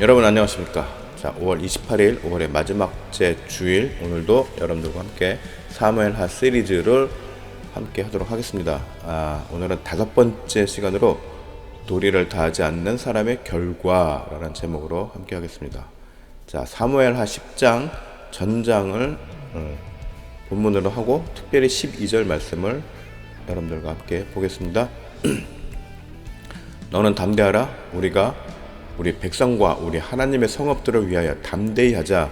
여러분 안녕하십니까. 자, 5월 28일 5월의 마지막 주일, 오늘도 여러분들과 함께 사무엘하 시리즈를 함께 하도록 하겠습니다. 오늘은 5번째 시간으로 도리를 다하지 않는 사람의 결과라는 제목으로 함께 하겠습니다. 자, 사무엘하 10장 전장을 본문으로 하고 특별히 12절 말씀을 여러분들과 함께 보겠습니다. 너는 담대하라. 우리 백성과 우리 하나님의 성읍들을 위하여 담대히 하자.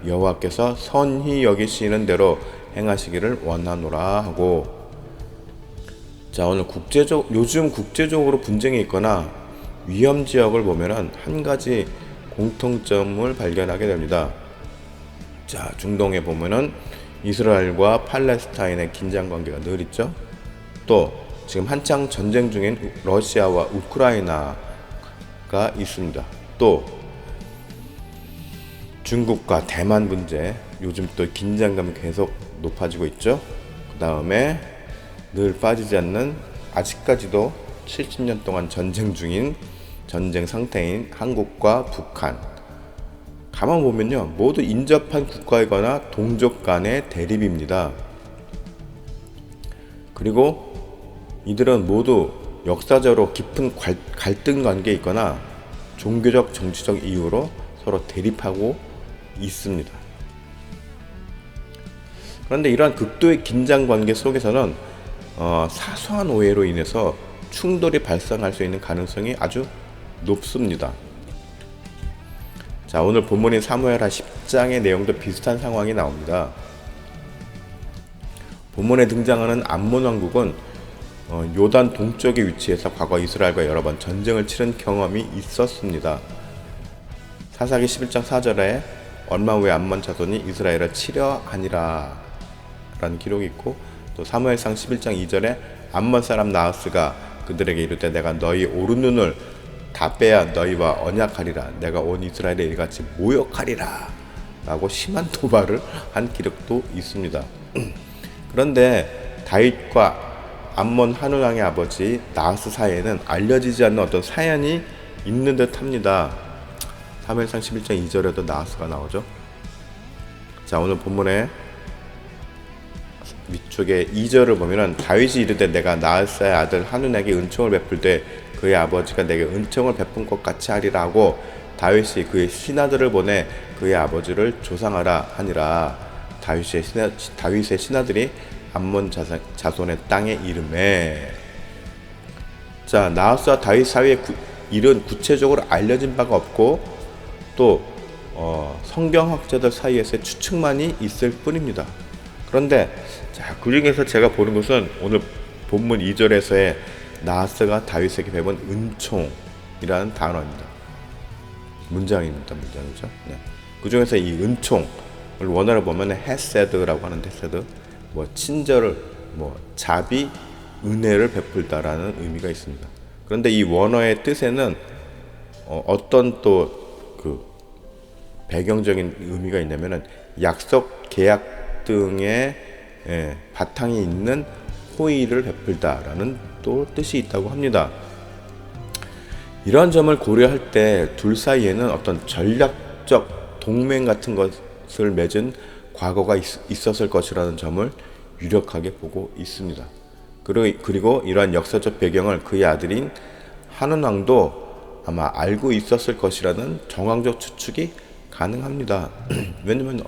여호와께서 선히 여기시는 대로 행하시기를 원하노라 하고, 자, 오늘 요즘 국제적으로 분쟁이 있거나 위험 지역을 보면은 한 가지 공통점을 발견하게 됩니다. 자, 중동에 보면은 이스라엘과 팔레스타인의 긴장 관계가 늘 있죠. 또 지금 한창 전쟁 중인 러시아와 우크라이나가 있습니다. 또 중국과 대만 문제, 요즘 또 긴장감이 계속 높아지고 있죠. 그 다음에 늘 빠지지 않는, 아직까지도 70년 동안 전쟁 상태인 한국과 북한. 가만 보면요, 모두 인접한 국가이거나 동족 간의 대립입니다. 그리고 이들은 모두 역사적으로 깊은 갈등 관계에 있거나 종교적, 정치적 이유로 서로 대립하고 있습니다. 그런데 이러한 극도의 긴장 관계 속에서는 사소한 오해로 인해서 충돌이 발생할 수 있는 가능성이 아주 높습니다. 자, 오늘 본문인 사무엘하 10장의 내용도 비슷한 상황이 나옵니다. 본문에 등장하는 암몬 왕국은 요단 동쪽에 위치해서 과거 이스라엘과 여러 번 전쟁을 치른 경험이 있었습니다. 사사기 11장 4절에 얼마 후에 암몬 자손이 이스라엘을 치려 하니라 라는 기록이 있고, 또 사무엘상 11장 2절에 암몬 사람 나하스가 그들에게 이르되 내가 너희 오른눈을 다 빼야 너희와 언약하리라. 내가 온 이스라엘에 이같이 모욕하리라 라고 심한 도발을 한 기록도 있습니다. 그런데 다윗과 암몬 한운왕의 아버지 나하스 사이에는 알려지지 않는 어떤 사연이 있는 듯 합니다. 사무엘상 11장 2절에도 나하스가 나오죠. 자, 오늘 본문에 위쪽에 2절을 보면은 다윗이 이르되 내가 나하스의 아들 한운에게 은총을 베풀 때 그의 아버지가 내게 은총을 베푼 것 같이 하리라 하고, 다윗이 그의 신하들을 보내 그의 아버지를 조상하라 하니라. 다윗의 신하들이 암몬 자손의 땅의 이름에. 자, 나하스와 다윗 사이의 일은 구체적으로 알려진 바가 없고, 또 성경학자들 사이에서의 추측만이 있을 뿐입니다. 그런데 자, 그 중에서 제가 보는 것은 오늘 본문 2절에서의 나하스가 다윗에게 배운 은총이라는 단어입니다. 문장이죠. 네. 그 중에서 이 은총을 원어로 보면 헤세드라고 하는데, 헤세드 친절을, 자비, 은혜를 베풀다라는 의미가 있습니다. 그런데 이 원어의 뜻에는 어떤 또 그 배경적인 의미가 있냐면은 약속, 계약 등의 바탕이 있는 호의를 베풀다라는 또 뜻이 있다고 합니다. 이런 점을 고려할 때 둘 사이에는 어떤 전략적 동맹 같은 것을 맺은 과거가 있었을 것이라는 점을 유력하게 보고 있습니다. 그리고 이러한 역사적 배경을 그의 아들인 한운 왕도 아마 알고 있었을 것이라는 정황적 추측이 가능합니다. 왜냐면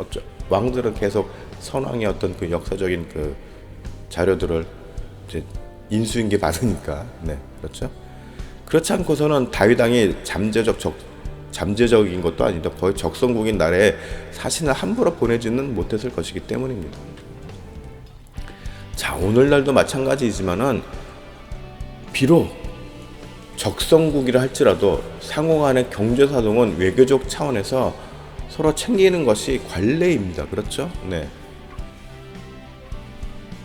왕들은 계속 선왕의 어떤 그 역사적인 그 자료들을 이제 인수인계 받으니까. 네, 그렇죠. 그렇지 않고서는 다윗 왕이 잠재적인 것도 아니다. 거의 적성국인 나라에 사신을 함부로 보내지는 못했을 것이기 때문입니다. 자, 오늘날도 마찬가지이지만은 비록 적성국이라 할지라도 상호간의 경제사동은 외교적 차원에서 서로 챙기는 것이 관례입니다. 그렇죠? 네.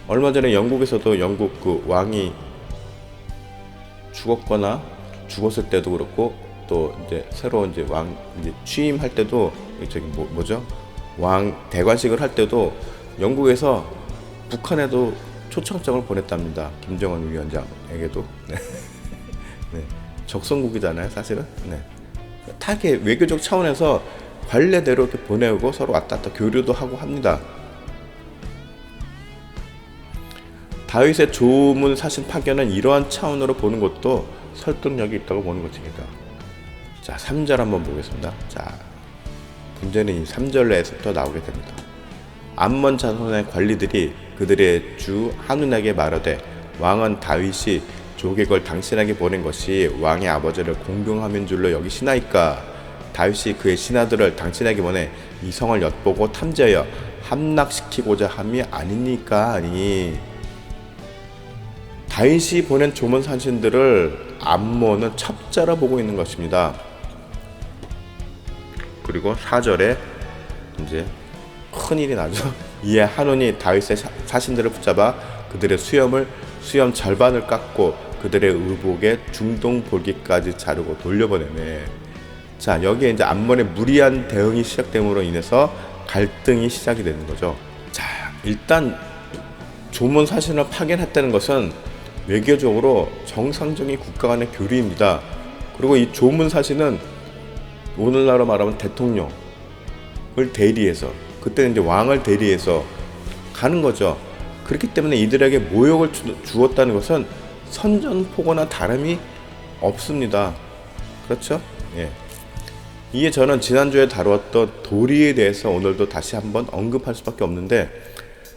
얼마 전에 영국에서도 영국 그 왕이 죽었거나 죽었을 때도 그렇고, 또 이제 새로 이제 왕 이제 취임할 때도 저기 뭐죠? 왕 대관식을 할 때도 영국에서 북한에도 초청장을 보냈답니다. 김정은 위원장에게도. 네. 네. 적성국이잖아요, 사실은. 네. 다 이렇게 외교적 차원에서 관례대로 이렇게 보내고 서로 왔다 갔다 교류도 하고 합니다. 다윗의 조문 사신 파견은 이러한 차원으로 보는 것도 설득력이 있다고 보는 것입니다. 자, 3절 한번 보겠습니다. 자, 문제는 이 3절에서부터 나오게 됩니다. 암몬 자손의 관리들이 그들의 주 한운에게 말하되, 왕은 다윗이 조객을 당신에게 보낸 것이 왕의 아버지를 공경함인 줄로 여기시나이까? 다윗이 그의 신하들을 당신에게 보내 이 성을 엿보고 탐지하여 함락시키고자 함이 아니니까 하니. 다윗이 보낸 조문 사신들을 암몬은 첩자로 보고 있는 것입니다. 그리고 4절에 이제 큰일이 나죠. 이에 한온이 다윗의 사신들을 붙잡아 그들의 수염 절반을 깎고 그들의 의복에 중동 볼기까지 자르고 돌려보내네. 자, 여기에 이제 암몬의 무리한 대응이 시작됨으로 인해서 갈등이 시작이 되는 거죠. 자, 일단 조문 사신을 파견했다는 것은 외교적으로 정상적인 국가 간의 교류입니다. 그리고 이 조문 사신은 오늘날로 말하면 대통령을 대리해서, 그때는 이제 왕을 대리해서 가는 거죠. 그렇기 때문에 이들에게 모욕을 주었다는 것은 선전포고나 다름이 없습니다. 그렇죠? 예. 이게 저는 지난주에 다루었던 도리에 대해서 오늘도 다시 한번 언급할 수밖에 없는데,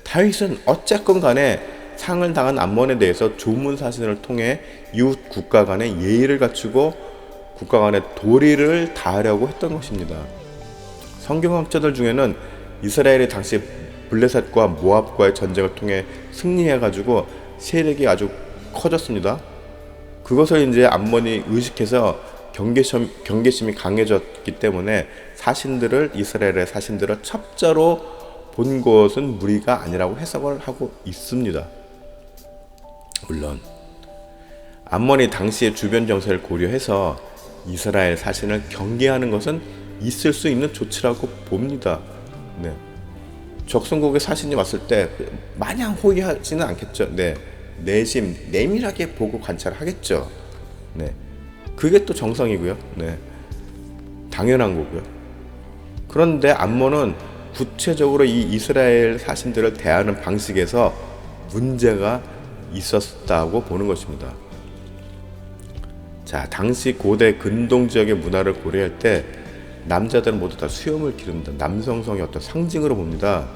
다윗은 어쨌건 간에 상을 당한 암몬에 대해서 조문 사신을 통해 이웃 국가 간의 예의를 갖추고 국가 간의 도리를 다하려고 했던 것입니다. 성경학자들 중에는 이스라엘이 당시 블레셋과 모압과의 전쟁을 통해 승리해가지고 세력이 아주 커졌습니다. 그것을 이제 암몬이 의식해서 경계심이 강해졌기 때문에 이스라엘의 사신들을 첩자로 본 것은 무리가 아니라고 해석을 하고 있습니다. 물론 암몬이 당시의 주변 정세를 고려해서 이스라엘 사신을 경계하는 것은 있을 수 있는 조치라고 봅니다. 네. 적성국의 사신이 왔을 때 마냥 호의하지는 않겠죠. 네. 내밀하게 보고 관찰하겠죠. 네. 그게 또 정상이고요. 네. 당연한 거고요. 그런데 암몬은 구체적으로 이 이스라엘 사신들을 대하는 방식에서 문제가 있었다고 보는 것입니다. 자, 당시 고대 근동 지역의 문화를 고려할 때 남자들은 모두 다 수염을 기릅니다. 남성성의 어떤 상징으로 봅니다.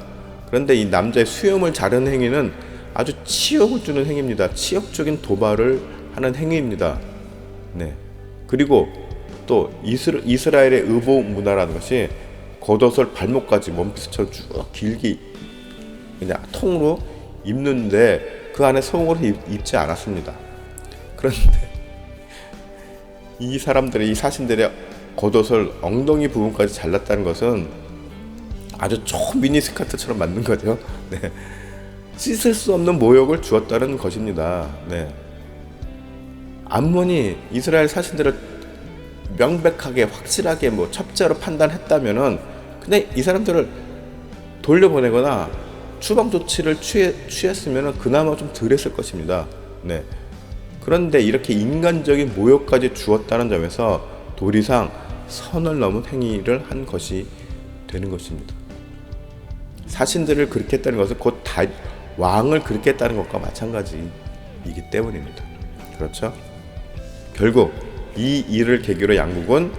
그런데 이 남자의 수염을 자르는 행위는 아주 치욕을 주는 행위입니다. 치욕적인 도발을 하는 행위입니다. 네. 그리고 또 이스라엘의 의복 문화라는 것이 겉옷을 발목까지 원피스처럼 쭉 길게 그냥 통으로 입는데 그 안에 속옷을 입지 않았습니다. 그런데 이 사신들의 겉옷을 엉덩이 부분까지 잘랐다는 것은 아주 미니스커트처럼 만든 거죠. 네. 씻을 수 없는 모욕을 주었다는 것입니다. 네. 암몬이 이스라엘 사신들을 명백하게 확실하게 첩자로 판단했다면은 근데 이 사람들을 돌려보내거나 추방 조치를 취했으면은 그나마 좀 덜했을 것입니다. 네. 그런데 이렇게 인간적인 모욕까지 주었다는 점에서 도리상 선을 넘은 행위를 한 것이 되는 것입니다. 사신들을 그렇게 했다는 것은 곧 왕을 그렇게 했다는 것과 마찬가지이기 때문입니다. 그렇죠? 결국 이 일을 계기로 양국은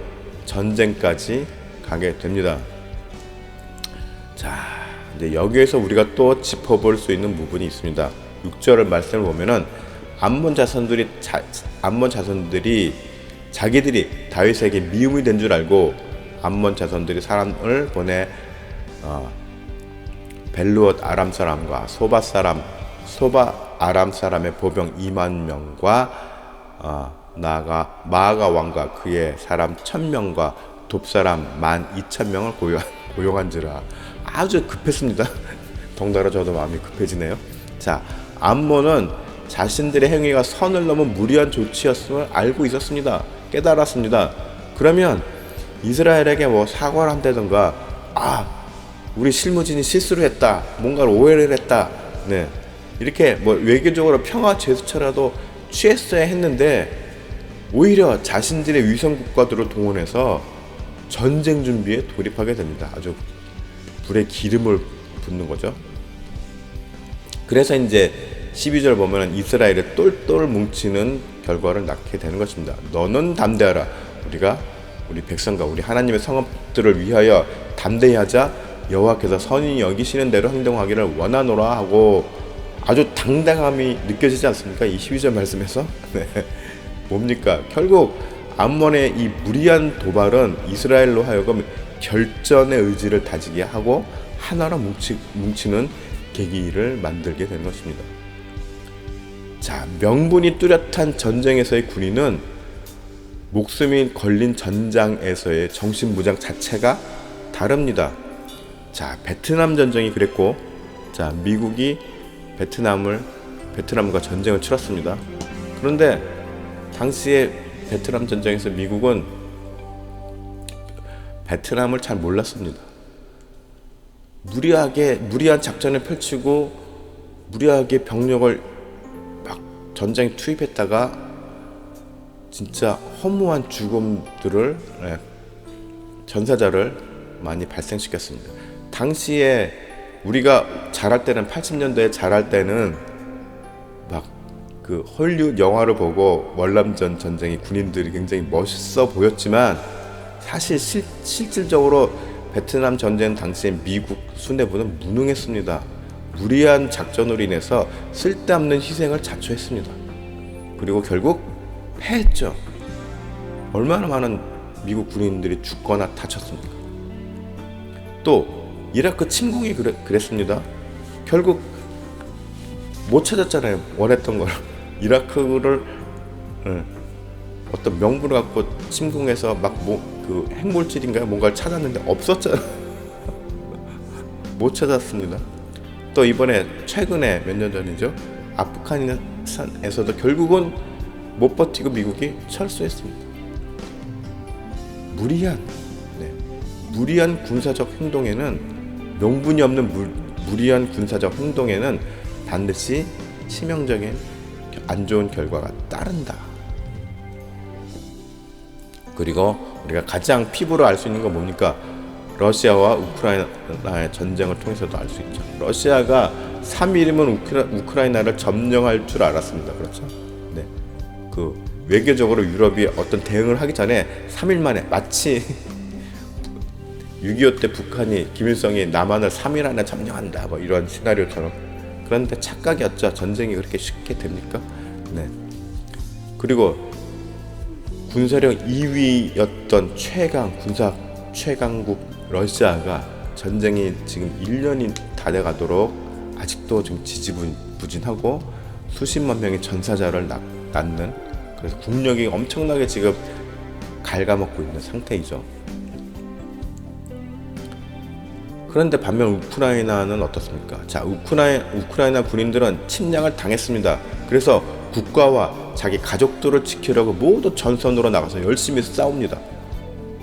전쟁까지 가게 됩니다. 자, 이제 여기에서 우리가 또 짚어볼 수 있는 부분이 있습니다. 6절 말씀을 보면은 암몬 자손들이 자기들이 다윗에게 미움이 된 줄 알고 암몬 자손들이 사람을 보내 벨루엇 아람 사람과 소바 아람 사람의 보병 2만 명과 나아가 마아가 왕과 그의 사람 1000명과 돕사람 12,000명을 고용한지라. 아주 급했습니다. 덩달아 저도 마음이 급해지네요. 자, 암몬은 자신들의 행위가 선을 넘은 무리한 조치였음을 알고 있었습니다. 깨달았습니다. 그러면 이스라엘에게 뭐 사과를 한다던가, 우리 실무진이 실수를 했다, 뭔가를 오해를 했다, 네, 이렇게 뭐 외교적으로 평화 제스처라도 취했어야 했는데, 오히려 자신들의 위성 국가들을 동원해서 전쟁 준비에 돌입하게 됩니다. 아주 불에 기름을 붓는 거죠. 그래서 이제 12절 보면 이스라엘이 똘똘 뭉치는 결과를 낳게 되는 것입니다. 너는 담대하라. 우리가 우리 백성과 우리 하나님의 성읍들을 위하여 담대히 하자. 여호와께서 선히 여기시는 대로 행동하기를 원하노라 하고, 아주 당당함이 느껴지지 않습니까? 이 12절 말씀에서. 네. 뭡니까? 결국 암몬의 이 무리한 도발은 이스라엘로 하여금 결전의 의지를 다지게 하고 하나로 뭉치는 계기를 만들게 되는 것입니다. 자, 명분이 뚜렷한 전쟁에서의 군인은 목숨이 걸린 전장에서의 정신무장 자체가 다릅니다. 자, 베트남 전쟁이 그랬고, 자, 미국이 베트남과 전쟁을 치렀습니다. 그런데 당시에 베트남 전쟁에서 미국은 베트남을 잘 몰랐습니다. 무리한 작전을 펼치고 무리하게 병력을 막 전쟁에 투입했다가 진짜 허무한 죽음들을, 전사자를 많이 발생시켰습니다. 당시에 우리가 잘할 때는 80년대에 잘할 때는 막 그 헐리우드 영화를 보고 월남전 전쟁의 군인들이 굉장히 멋있어 보였지만, 사실 실질적으로 베트남 전쟁 당시에 미국 수뇌부는 무능했습니다. 무리한 작전으로 인해서 쓸데없는 희생을 자초했습니다. 그리고 결국 패했죠. 얼마나 많은 미국 군인들이 죽거나 다쳤습니까? 또 이라크 침공이 그랬습니다. 결국 못 찾았잖아요. 원했던 걸. 이라크를 어떤 명분을 갖고 침공해서 막 그 핵물질인가요? 뭔가를 찾았는데 없었잖아. 못 찾았습니다. 또 이번에 최근에 몇 년 전이죠. 아프가니스탄에서도 결국은 못 버티고 미국이 철수했습니다. 무리한 군사적 행동에는, 명분이 없는 무리한 군사적 행동에는 반드시 치명적인 안 좋은 결과가 따른다. 그리고 우리가 가장 피부로 알 수 있는 건 뭡니까? 러시아와 우크라이나의 전쟁을 통해서도 알 수 있죠. 러시아가 3일이면 우크라이나를 점령할 줄 알았습니다. 그렇죠? 네. 그 외교적으로 유럽이 어떤 대응을 하기 전에 3일 만에, 마치 6.25 때 북한이, 김일성이 남한을 3일 안에 점령한다, 뭐 이런 시나리오처럼. 그런데 착각이었죠. 전쟁이 그렇게 쉽게 됩니까? 네. 그리고 군사력 2위였던 군사 최강국 러시아가 전쟁이 지금 1년이 다 돼가도록 아직도 좀 지지부진하고 수십만 명의 전사자를 낳는, 그래서 국력이 엄청나게 지금 갉아먹고 있는 상태이죠. 그런데 반면 우크라이나는 어떻습니까? 자, 우크라이나 군인들은 침략을 당했습니다. 그래서 국가와 자기 가족들을 지키려고 모두 전선으로 나가서 열심히 싸웁니다.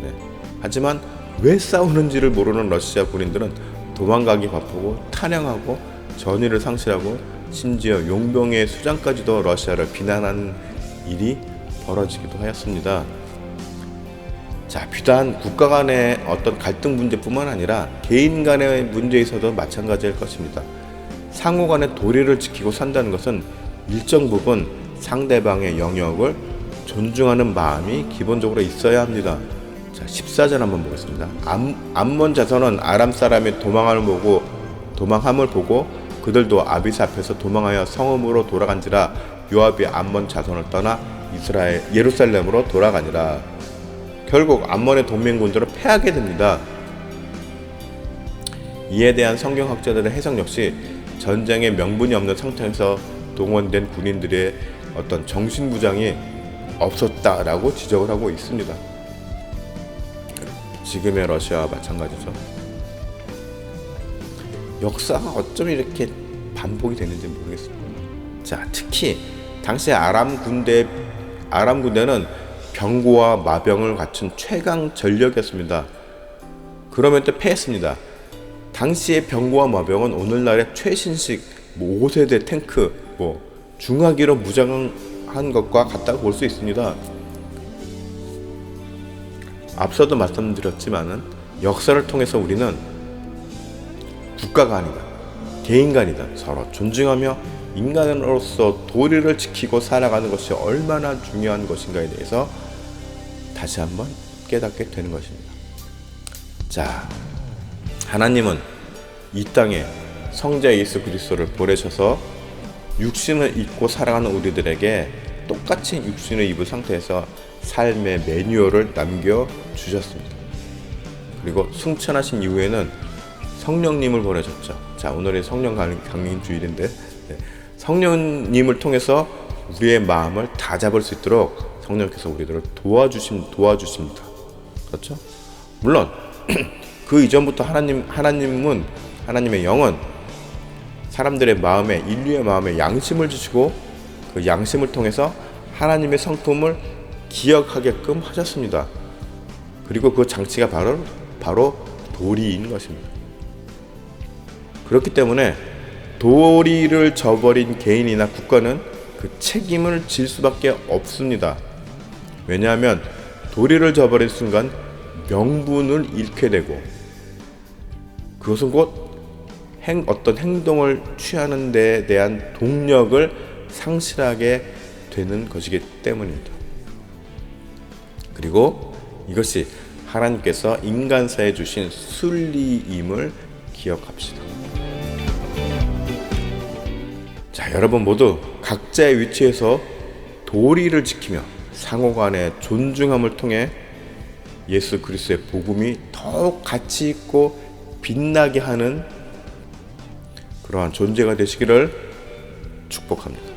네. 하지만 왜 싸우는지를 모르는 러시아 군인들은 도망가기 바쁘고 탄양하고 전의를 상실하고 심지어 용병의 수장까지도 러시아를 비난하는 일이 벌어지기도 하였습니다. 자, 비단 국가 간의 어떤 갈등 문제뿐만 아니라 개인 간의 문제에서도 마찬가지일 것입니다. 상호 간의 도리를 지키고 산다는 것은 일정 부분 상대방의 영역을 존중하는 마음이 기본적으로 있어야 합니다. 자, 14절 한번 보겠습니다. 암몬 자손은 아람 사람의 도망함을 보고 그들도 아비스 앞에서 도망하여 성읍으로 돌아간지라. 요압이 암몬 자손을 떠나 예루살렘으로 돌아가니라. 결국 암몬의 동맹군들은 패하게 됩니다. 이에 대한 성경학자들의 해석 역시 전쟁에 명분이 없는 상태에서 동원된 군인들의 어떤 정신부장이 없었다라고 지적을 하고 있습니다. 지금의 러시아와 마찬가지죠. 역사가 어쩜 이렇게 반복이 되는지 모르겠습니다. 자, 특히 당시 아람 군대는 병고와 마병을 갖춘 최강 전력이었습니다. 그러면 또 패했습니다. 당시의 병고와 마병은 오늘날의 최신식 5세대 탱크, 중화기로 무장한 것과 같다고 볼 수 있습니다. 앞서도 말씀드렸지만은 역사를 통해서 우리는 국가가 아니다, 개인가 아니다, 서로 존중하며 인간으로서 도리를 지키고 살아가는 것이 얼마나 중요한 것인가에 대해서 다시 한번 깨닫게 되는 것입니다. 자, 하나님은 이 땅에 성자 예수 그리스도를 보내셔서 육신을 입고 살아가는 우리들에게 똑같이 육신을 입은 상태에서 삶의 매뉴얼을 남겨주셨습니다. 그리고 승천하신 이후에는 성령님을 보내셨죠. 자, 오늘의 성령 강림 주일인데 성령님을 통해서 우리의 마음을 다 잡을 수 있도록 성령께서 우리들을 도와주십니다. 그렇죠? 물론 그 이전부터 하나님의 영은 사람들의 마음에, 인류의 마음에 양심을 주시고 그 양심을 통해서 하나님의 성품을 기억하게끔 하셨습니다. 그리고 그 장치가 바로 도리인 것입니다. 그렇기 때문에 도리를 저버린 개인이나 국가는 그 책임을 질 수밖에 없습니다. 왜냐하면 도리를 저버린 순간 명분을 잃게 되고 그것은 곧 어떤 행동을 취하는 데 대한 동력을 상실하게 되는 것이기 때문입니다. 그리고 이것이 하나님께서 인간사에 주신 순리임을 기억합시다. 자, 여러분 모두 각자의 위치에서 도리를 지키며 상호간의 존중함을 통해 예수 그리스도의 복음이 더욱 가치 있고 빛나게 하는 그러한 존재가 되시기를 축복합니다.